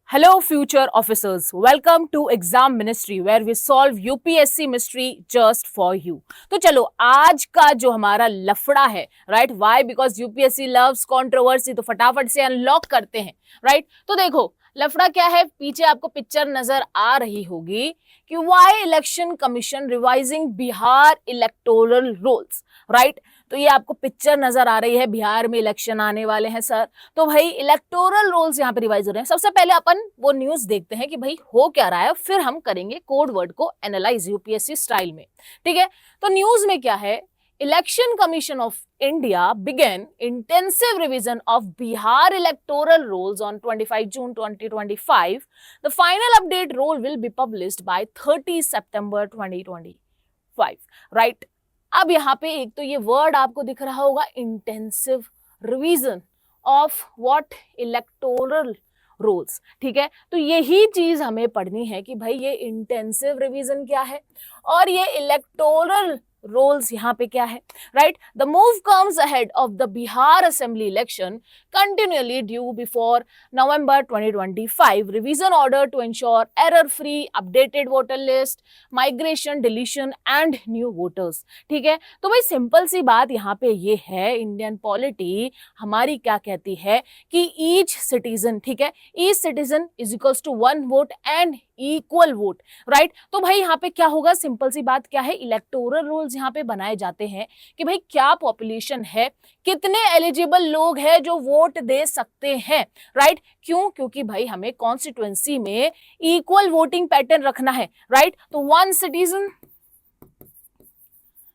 Hello, future officers. Welcome to Exam Ministry, where we solve UPSC mystery just for you. तो चलो आज का जो हमारा लफड़ा है, right? Why? Because UPSC loves controversy, तो फटाफट से अनलॉक करते हैं, राइट? तो देखो लफड़ा क्या है, पीछे आपको पिक्चर नजर आ रही होगी कि why election commission revising Bihar electoral rolls, right? तो ये आपको पिक्चर नजर आ रही है, बिहार में इलेक्शन आने वाले हैं सर, तो भाई इलेक्टोरल रोल्स यहाँ पे रिवाइज हो रहे हैं। सबसे पहले अपन वो न्यूज देखते हैं कि भाई हो क्या रहा है, फिर हम करेंगे कोड वर्ड को एनालाइज यूपीएससी स्टाइल में, ठीक है? तो न्यूज में क्या है, election commission of India began intensive revision of Bihar electoral rolls on 25 June 2025. The final update roll will be published by 30 September 2025. Right? अब यहाँ पे एक तो ये वर्ड आपको दिख रहा होगा, intensive revision of what electoral rolls, ठीक है? तो यही चीज हमें पढ़नी है कि भाई ये इंटेंसिव रिवीजन क्या है और ये इलेक्टोरल रोल्स यहाँ पे क्या है, right? The move comes ahead of the Bihar assembly election continually due before November 2025 revision order to ensure error free updated voter list, migration, deletion and new voters, ठीक है? तो भाई सिंपल सी बात यहाँ पे ये है, इंडियन पॉलिटी हमारी क्या कहती है कि ईच सिटीजन, ठीक है, each citizen is equals to one vote and equal vote, right? तो भाई यहाँ पे क्या होगा, सिंपल सी बात क्या है, इलेक्टोरल रूल्स यहाँ पे बनाए जाते हैं कि भाई क्या पॉपुलेशन है, कितने एलिजिबल लोग हैं जो वोट दे सकते हैं, राइट? क्यों? क्योंकि भाई हमें कॉन्स्टिट्यूएंसी में इक्वल वोटिंग पैटर्न रखना है, राइट? तो one citizen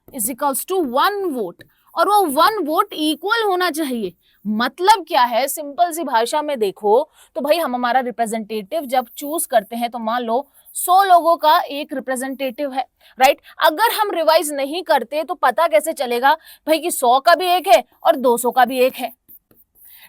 is equals to one vote और वो वन वोट इक्वल होना चाहिए। मतलब क्या है, सिंपल सी भाषा में देखो तो भाई हम हमारा रिप्रेजेंटेटिव जब चूज करते हैं तो मान लो 100 लोगों का एक रिप्रेजेंटेटिव है, राइट? अगर हम रिवाइज नहीं करते तो पता कैसे चलेगा भाई कि 100 का भी एक है और 200 का भी एक है,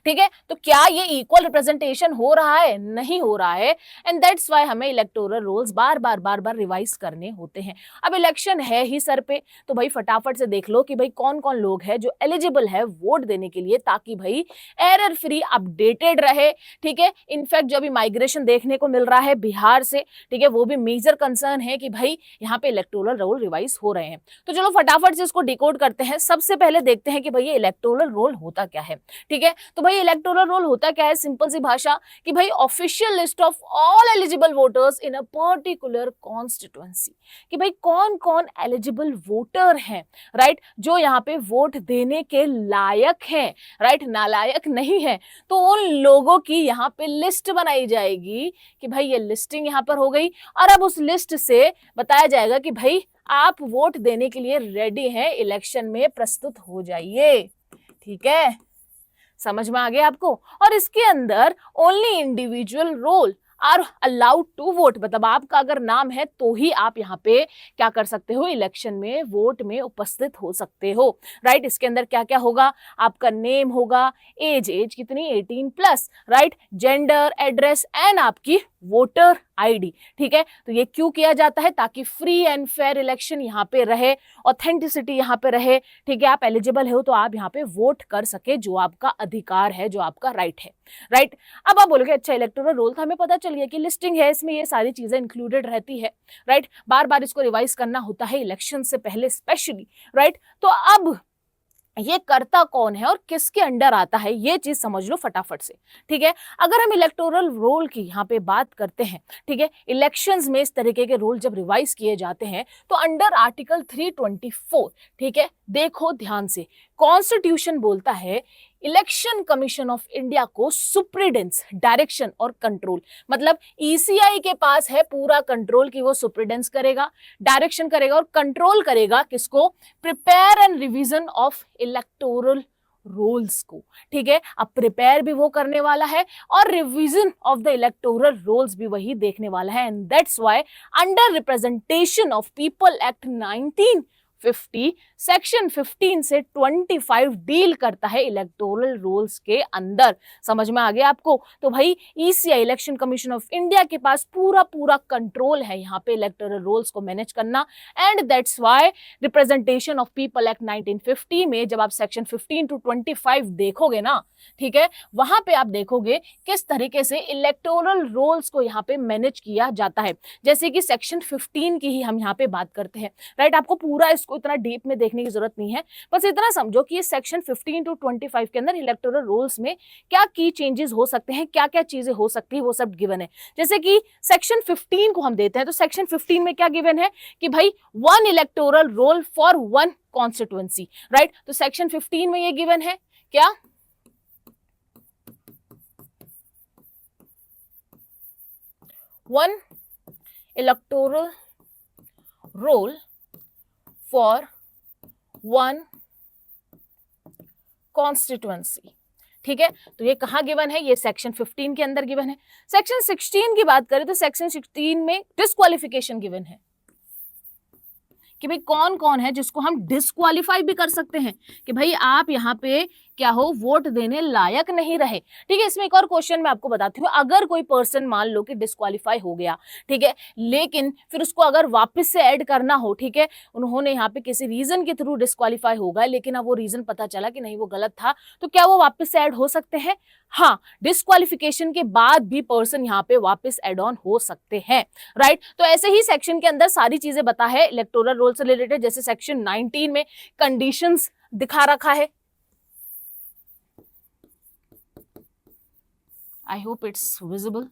ठीक है? तो क्या ये इक्वल रिप्रेजेंटेशन हो रहा है? नहीं हो रहा है, एंड दैट्स वाई हमें इलेक्टोरल रोल्स बार बार रिवाइज करने होते हैं। अब इलेक्शन है ही सर पे, तो भाई फटाफट से देख लो कि भाई कौन कौन लोग हैं जो एलिजिबल है वोट देने के लिए, ताकि भाई एरर फ्री अपडेटेड रहे, ठीक है? इनफैक्ट जो अभी माइग्रेशन देखने को मिल रहा है बिहार से, ठीक है, वो भी मेजर कंसर्न है कि भाई यहाँ पे इलेक्टोरल रोल रिवाइज हो रहे हैं। तो चलो फटाफट से इसको डिकोड करते हैं। सबसे पहले देखते हैं कि भाई ये इलेक्टोरल रोल होता क्या है, ठीक है? तो भाई इलेक्टोरल रोल होता क्या है, सिंपल सी भाषा कि भाई official list of all eligible voters in a particular constituency, कि भाई कौन कौन एलिजिबल वोटर हैं, राइट, जो यहाँ पे वोट देने के लायक हैं, राइट, नालायक नहीं है। तो उन लोगों की यहाँ पे लिस्ट बनाई जाएगी कि भाई ये लिस्टिंग यहाँ पर हो गई, और अब उस लिस्ट से बताया जाएगा कि भाई आप वोट देने के लिए रेडी हैं, इलेक्शन में प्रस्तुत हो जाइए, ठीक है? समझ में आ गया आपको? और इसके अंदर only individual roll are allowed to vote, मतलब आपका अगर नाम है तो ही आप यहाँ पे क्या कर सकते हो, इलेक्शन में वोट में उपस्थित हो सकते हो, राइट? इसके अंदर क्या क्या होगा, आपका नेम होगा, एज कितनी, 18+, राइट, जेंडर, एड्रेस एंड आपकी वोटर आईडी, ठीक है? तो ये क्यों किया जाता है, ताकि फ्री एंड फेयर इलेक्शन यहाँ पे रहे, ऑथेंटिसिटी यहाँ पे रहे, ठीक है? आप एलिजिबल हो तो आप यहाँ पे वोट कर सके, जो आपका अधिकार है, जो आपका राइट है, राइट? अब आप बोलोगे अच्छा इलेक्टोरल रोल था, हमें पता चल गया कि लिस्टिंग है, इसमें ये सारी चीजें इंक्लूडेड रहती है, राइट? बार बार इसको रिवाइज करना होता है इलेक्शन से पहले स्पेशली, राइट? तो अब ये करता कौन है और किसके अंडर आता है, ये चीज समझ लो फटाफट से, ठीक है? अगर हम इलेक्टोरल रोल की यहाँ पे बात करते हैं, ठीक है, इलेक्शंस में इस तरीके के रोल जब रिवाइज किए जाते हैं तो अंडर आर्टिकल 324, ठीक है, देखो ध्यान से, कॉन्स्टिट्यूशन बोलता है इलेक्शन कमीशन ऑफ इंडिया को सुप्रीडेंस, डायरेक्शन और कंट्रोल, मतलब ईसीआई के पास है पूरा कंट्रोल कि वो सुप्रीडेंस करेगा, डायरेक्शन करेगा और कंट्रोल करेगा किसको, prepare and revision of electoral rolls को, ठीक है? अब प्रिपेयर भी वो करने वाला है और revision of the electoral rolls भी वही देखने वाला है, and that's why under representation of people act 19 50 section 15 से 25 डील करता है इलेक्टोरल रोल्स के अंदर। समझ में आ गया आपको? तो भाई ECI election commission of India के पास पूरा पूरा कंट्रोल है यहाँ पे इलेक्टोरल रोल्स को मैनेज करना। And that's why representation of people act 1950 में जब आप सेक्शन 15 to 25 देखोगे ना, ठीक है, वहां पे आप देखोगे किस तरीके से इलेक्टोरल रोल्स को यहाँ पे मैनेज किया जाता है। जैसे कि सेक्शन 15 की ही हम यहाँ पे बात करते हैं, राइट। आपको पूरा इसको इतना डीप में देखने की जरूरत नहीं है, बस इतना समझो कि ये सेक्शन 15 to 25 के अंदर इलेक्टोरल रोल्स में क्या की चेंजेस हो सकते हैं, क्या क्या चीजें हो सकती है, वो सब गिवन है। जैसे कि सेक्शन 15 को हम देते हैं तो सेक्शन 15 में क्या गिवन है कि भाई 1 electoral roll for 1 constituency, right. तो सेक्शन 15 में ये गिवन है क्या, 1 इलेक्टोरल रोल फॉर 1 कॉन्स्टिट्यूएंसी, ठीक है। तो ये कहाँ गिवन है, ये सेक्शन 15 के अंदर गिवन है। सेक्शन 16 की बात करें तो सेक्शन 16 में डिस्क्वालिफिकेशन गिवन है कि भाई कौन कौन है जिसको हम डिस्क्वालीफाई भी कर सकते हैं कि भाई आप यहाँ पे क्या हो, वोट देने लायक नहीं रहे, ठीक है। इसमें एक और क्वेश्चन मैं आपको बताती हूँ, अगर कोई पर्सन मान लो कि डिस्क्वालीफाई हो गया, ठीक है, लेकिन फिर उसको अगर वापस से ऐड करना हो, ठीक है, उन्होंने यहाँ पे किसी रीजन के थ्रू डिस्क्वालीफाई हो गया, लेकिन अब वो रीजन पता चला कि नहीं वो गलत था, तो क्या वो वापस से ऐड हो सकते हैं? हाँ, डिस्क्वालिफिकेशन के बाद भी पर्सन यहाँ पे वापस एड ऑन हो सकते हैं, राइट। तो ऐसे ही सेक्शन के अंदर सारी चीजें बता है इलेक्टोरल रोल से रिलेटेड। जैसे सेक्शन 19 में कंडीशंस दिखा रखा है, आई होप इट्स विजिबल।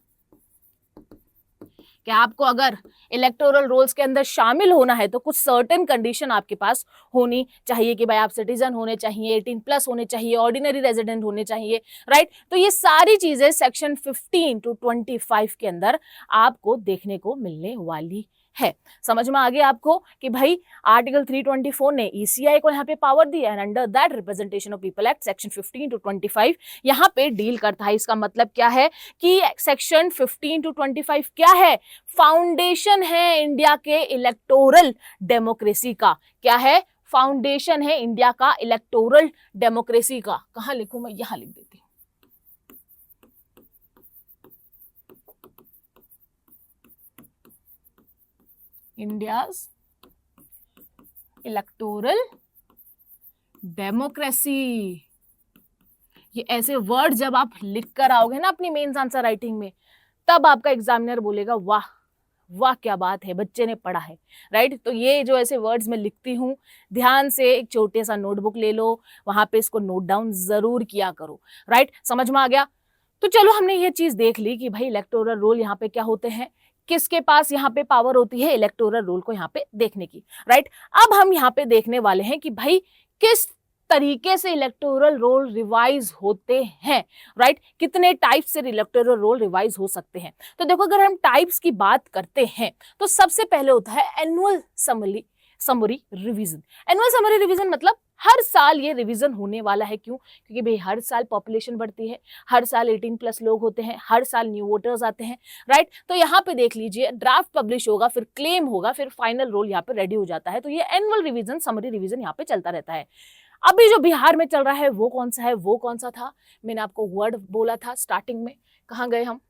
कि आपको अगर इलेक्टोरल रोल्स के अंदर शामिल होना है तो कुछ सर्टेन कंडीशन आपके पास होनी चाहिए कि भाई आप सिटीजन होने चाहिए, 18+ होने चाहिए, ऑर्डिनरी रेजिडेंट होने चाहिए, राइट। तो ये सारी चीजें सेक्शन 15 to 25 के अंदर आपको देखने को मिलने वाली है। समझ में आ गया आपको कि भाई आर्टिकल 324 ने ईसीआई को यहाँ पे पावर दी है, and under that representation of people act section 15 to 25 यहाँ पे डील करता है। इसका मतलब क्या है कि सेक्शन 15 to 25 क्या है, फाउंडेशन है इंडिया के इलेक्टोरल डेमोक्रेसी का। क्या है, फाउंडेशन है इंडिया का इलेक्टोरल डेमोक्रेसी का। कहां लिखूं मैं, यहां लिख देती हूं, इंडियाज इलेक्टोरल डेमोक्रेसी। ये ऐसे वर्ड जब आप लिख कर आओगे ना अपनी मेंस आंसर राइटिंग में, तब आपका एग्जामिनर बोलेगा वाह वाह क्या बात है, बच्चे ने पढ़ा है, राइट। तो ये जो ऐसे वर्ड्स मैं लिखती हूँ, ध्यान से एक छोटे सा नोटबुक ले लो, वहां पे इसको नोट डाउन जरूर किया करो, राइट। समझ में आ गया? तो चलो हमने ये चीज देख ली कि भाई इलेक्टोरल रोल यहाँ पे क्या होते हैं, किसके पास यहाँ पे पावर होती है इलेक्टोरल रोल को यहाँ पे देखने की, राइट। अब हम यहाँ पे देखने वाले हैं कि भाई किस तरीके से इलेक्टोरल रोल रिवाइज होते हैं, राइट। कितने टाइप से इलेक्टोरल रोल रिवाइज हो सकते हैं। तो देखो अगर हम टाइप्स की बात करते हैं तो सबसे पहले होता है annual summary revision. Annual summary revision मतलब हर साल ये रिवीजन होने वाला है। क्यों? क्योंकि भाई हर साल पॉपुलेशन बढ़ती है, हर साल 18+ लोग होते हैं, हर साल न्यू वोटर्स आते हैं, राइट। तो यहाँ पे देख लीजिए ड्राफ्ट पब्लिश होगा, फिर क्लेम होगा, फिर फाइनल रोल यहाँ पे रेडी हो जाता है। तो ये एनुअल रिवीजन, समरी रिवीजन यहाँ पे चलता रहता है। अभी जो बिहार में चल रहा है वो कौन सा है, वो कौन सा था, मैंने आपको वर्ड बोला था स्टार्टिंग में, कहाँ गए हम,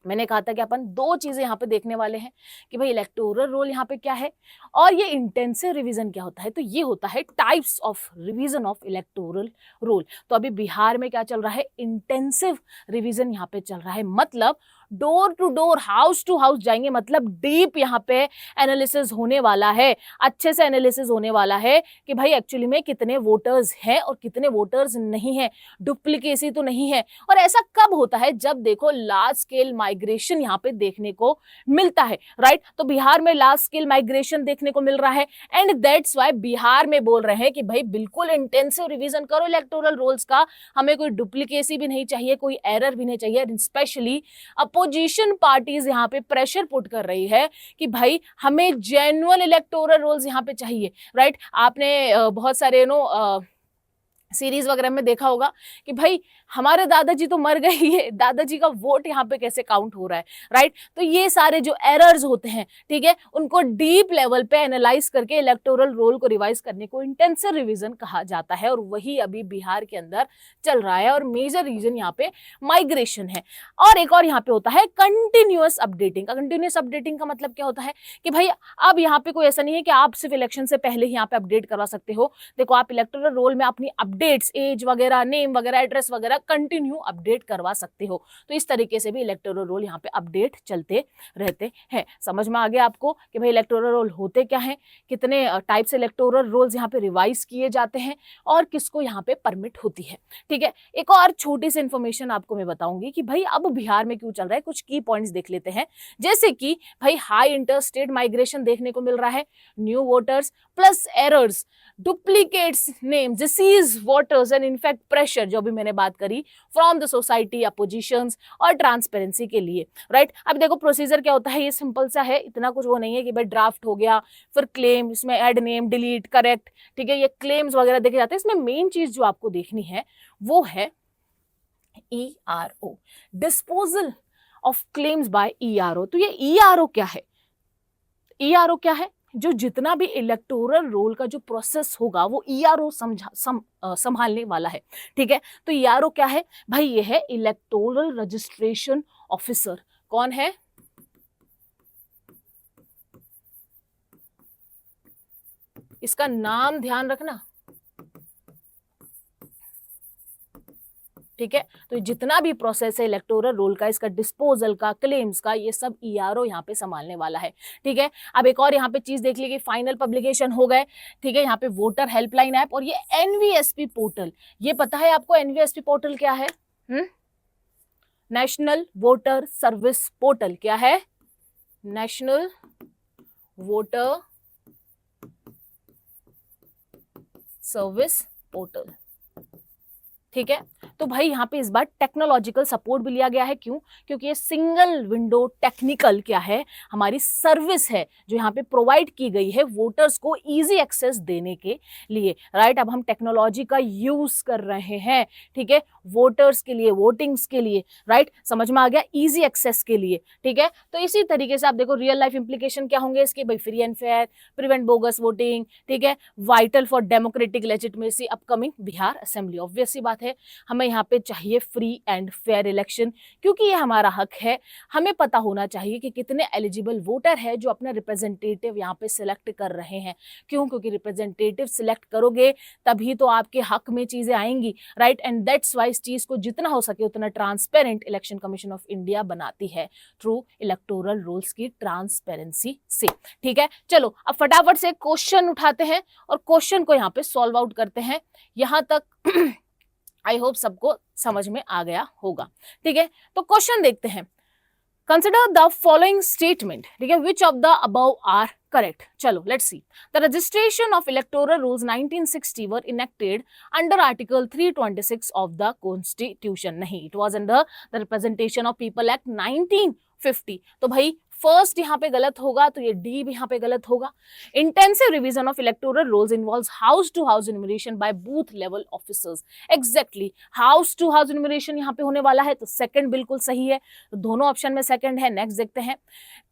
मैंने कहा था कि अपन दो चीजें यहाँ पे देखने वाले हैं कि भाई इलेक्टोरल रोल यहाँ पे क्या है और ये इंटेंसिव रिवीजन क्या होता है। तो ये होता है types of revision of electoral roll. तो अभी बिहार में क्या चल रहा है, इंटेंसिव रिवीजन यहाँ पे चल रहा है, मतलब door to door, house to house जाएंगे, मतलब डीप यहाँ पे एनालिसिस होने वाला है, अच्छे से एनालिसिस होने वाला है कि भाई एक्चुअली में कितने वोटर्स हैं और कितने वोटर्स नहीं है, डुप्लीकेसी तो नहीं है। और ऐसा कब होता है, जब देखो लार्ज स्केल माइग्रेशन यहाँ पे देखने को मिलता है, राइट। तो बिहार में लार्ज स्केल माइग्रेशन देखने को मिल रहा है, एंड दैट्स वाई बिहार में बोल रहे हैं कि भाई बिल्कुल इंटेंसिव रिवीजन करो इलेक्टोरल रोल्स का, हमें कोई डुप्लीकेसी भी नहीं चाहिए, कोई एरर भी नहीं चाहिए। स्पेशली अपोजिशन पार्टीज यहाँ पे प्रेशर पुट कर रही है कि भाई हमें जेन्युइन इलेक्टोरल रोल्स यहाँ पे चाहिए, राइट। आपने बहुत सारे सीरीज वगैरह में देखा होगा कि भाई हमारे दादाजी तो मर गए, ये दादाजी का वोट यहाँ पे कैसे काउंट हो रहा है, राइट। तो ये सारे जो एरर्स होते हैं, ठीक है, उनको डीप लेवल पे एनालाइज करके इलेक्टोरल रोल को रिवाइज करने को इंटेंसिव रिवीजन कहा जाता है, और वही अभी बिहार के अंदर चल रहा है, और मेजर रीजन यहाँ पे माइग्रेशन है। और एक और यहाँ पे होता है कंटिन्यूअस अपडेटिंग। कंटिन्यूअस अपडेटिंग का मतलब क्या होता है कि भाई अब यहाँ पे कोई ऐसा नहीं है कि आप सिर्फ इलेक्शन से पहले ही यहाँ पे अपडेट करवा सकते हो। देखो, आप इलेक्टोरल रोल में अपनी अपडेट्स, एज वगैरह, नेम वगैरह, एड्रेस वगैरह कंटिन्यू अपडेट करवा सकते हो। तो इस तरीके से भी इलेक्टोरल रोल यहाँ पे अपडेट चलते रहते हैं। समझ में आ गया आपको कि भाई इलेक्टोरल रोल होते क्या हैं, कितने टाइप से इलेक्टोरल रोल्स यहाँ पे रिवाइज किए जाते हैं, और किसको यहाँ पे परमिट होती है, ठीक है। एक और छोटी सी इंफॉर्मेशन आपको मैं बताऊंगी कि भाई अब बिहार में क्यों चल रहा है, कुछ की पॉइंट्स देख लेते हैं। जैसे कि भाई हाई इंटर स्टेट माइग्रेशन देखने को मिल रहा है, new voters plus errors, duplicates name, disease voters and in fact pressure, जो भी मैंने बात करी, फ्रॉम द सोसाइटी, अपोजिशंस और ट्रांसपेरेंसी के लिए, राइट। अब देखो प्रोसीजर क्या होता है, ये सिंपल सा है, इतना कुछ वो नहीं है कि भाई ड्राफ्ट हो गया, फिर क्लेम, इसमें ऐड नेम, डिलीट, करेक्ट, ठीक है, ये क्लेम्स वगैरह देखे जाते हैं। इसमें मेन चीज जो आपको देखनी है वो है ERO, disposal of claims by ERO। तो ये ERO क्या है? ERO क्या है? जो जितना भी इलेक्टोरल रोल का जो प्रोसेस होगा वो ERO संभालने वाला है, ठीक है। तो ERO क्या है भाई? ये है इलेक्टोरल रजिस्ट्रेशन ऑफिसर। कौन है? इसका नाम ध्यान रखना, ठीक है। तो जितना भी प्रोसेस है इलेक्टोरल रोल का, इसका डिस्पोजल का, क्लेम्स का, ये सब ERO यहाँ पे संभालने वाला है, ठीक है। अब एक और यहाँ पे चीज देख लीजिए, फाइनल पब्लिकेशन हो गए, ठीक है। यहाँ पे वोटर हेल्पलाइन ऐप और ये NVSP पोर्टल, ये पता है आपको NVSP पोर्टल क्या है? National voter service portal. क्या है? नेशनल वोटर सर्विस पोर्टल, ठीक है। तो भाई यहाँ पे इस बार टेक्नोलॉजिकल सपोर्ट भी लिया गया है। क्यों? क्योंकि ये सिंगल विंडो टेक्निकल क्या है, हमारी सर्विस है जो यहाँ पे प्रोवाइड की गई है वोटर्स को इजी एक्सेस देने के लिए, राइट। अब हम टेक्नोलॉजी का यूज कर रहे हैं, ठीक है, वोटर्स के लिए, वोटिंग्स के लिए, राइट। समझ में आ गया? इजी एक्सेस के लिए, ठीक है। तो इसी तरीके से आप देखो रियल लाइफ इंप्लीकेशन क्या होंगे इसके, भाई free and fair, prevent bogus voting, ठीक है, vital for democratic legitimacy upcoming Bihar assembly. Obvious सी बात है, हमें यहाँ पे चाहिए फ्री एंड फेयर इलेक्शन, क्योंकि ये हमारा हक है। हमें पता होना चाहिए कि कितने एलिजिबल वोटर है जो अपना रिप्रेजेंटेटिव यहाँ पे सिलेक्ट कर रहे हैं। क्यों? क्योंकि रिप्रेजेंटेटिव सिलेक्ट करोगे तभी तो आपके हक में चीजें आएंगी, राइट। एंड दैट्स वाई इस चीज को जितना हो सके उतना transparent election commission of India बनाती है थ्रू इलेक्टोरल रूल्स की ट्रांसपेरेंसी से, ठीक है। चलो अब फटाफट से क्वेश्चन उठाते हैं और क्वेश्चन को यहाँ पे सॉल्व आउट करते हैं। यहां तक आई होप सबको समझ में आ गया होगा, ठीक है। तो क्वेश्चन देखते हैं। कंसिडर द फॉलोइंग स्टेटमेंट, ठीक है, which of the above are correct. चलो let's see. The registration of electoral rules 1960 were enacted under article 326 of the constitution. नहीं, it was under the representation of people act 1950। तो भाई first यहाँ पे गलत होगा, तो ये डी भी यहाँ पे गलत होगा। Intensive revision of electoral rolls involves house to house enumeration by booth level officers. Exactly, house to house enumeration यहाँ पे होने वाला है, तो सेकंड बिल्कुल सही है। तो दोनों ऑप्शन में सेकंड है। नेक्स्ट देखते हैं।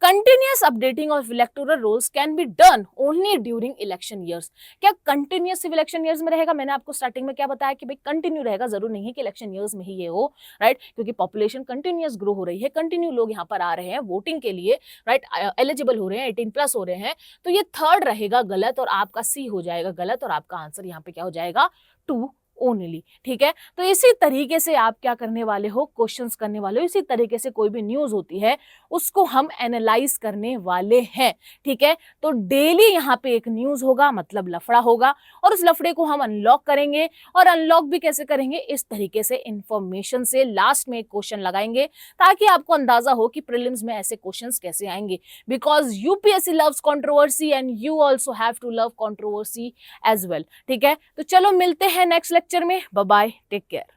Continuous updating of electoral rolls can be done only during election years. क्या कंटिन्यूअस इलेक्शन ईयर्स में रहेगा? मैंने आपको स्टार्टिंग में क्या बताया कि भाई कंटिन्यू रहेगा, जरूर नहीं है कि इलेक्शन ईयर्स में ही ये हो, राइट, क्योंकि पॉपुलेशन कंटिन्यूअस ग्रो हो रही है, कंटिन्यू लोग यहाँ पर आ रहे हैं वोटिंग के लिए, राइट, एलिजिबल हो रहे हैं, 18+ हो रहे हैं। तो ये थर्ड रहेगा गलत और आपका सी हो जाएगा गलत, और आपका आंसर यहाँ पे क्या हो जाएगा? 2 ओनली, ठीक है। तो इसी तरीके से आप क्या करने वाले हो? क्वेश्चंस करने वाले हो। इसी तरीके से कोई भी न्यूज होती है उसको हम एनालाइज करने वाले हैं, ठीक है। तो डेली यहाँ पे एक न्यूज होगा, मतलब लफड़ा होगा, और उस लफड़े को हम अनलॉक करेंगे। और अनलॉक भी कैसे करेंगे? इस तरीके से इंफॉर्मेशन से लास्ट में एक क्वेश्चन लगाएंगे, ताकि आपको अंदाजा हो कि प्रीलिम्स में ऐसे क्वेश्चंस कैसे आएंगे। Because UPSC loves controversy and you also have to love controversy as well, ठीक है। तो चलो मिलते हैं नेक्स्ट लेक्चर में। Bye bye, take care.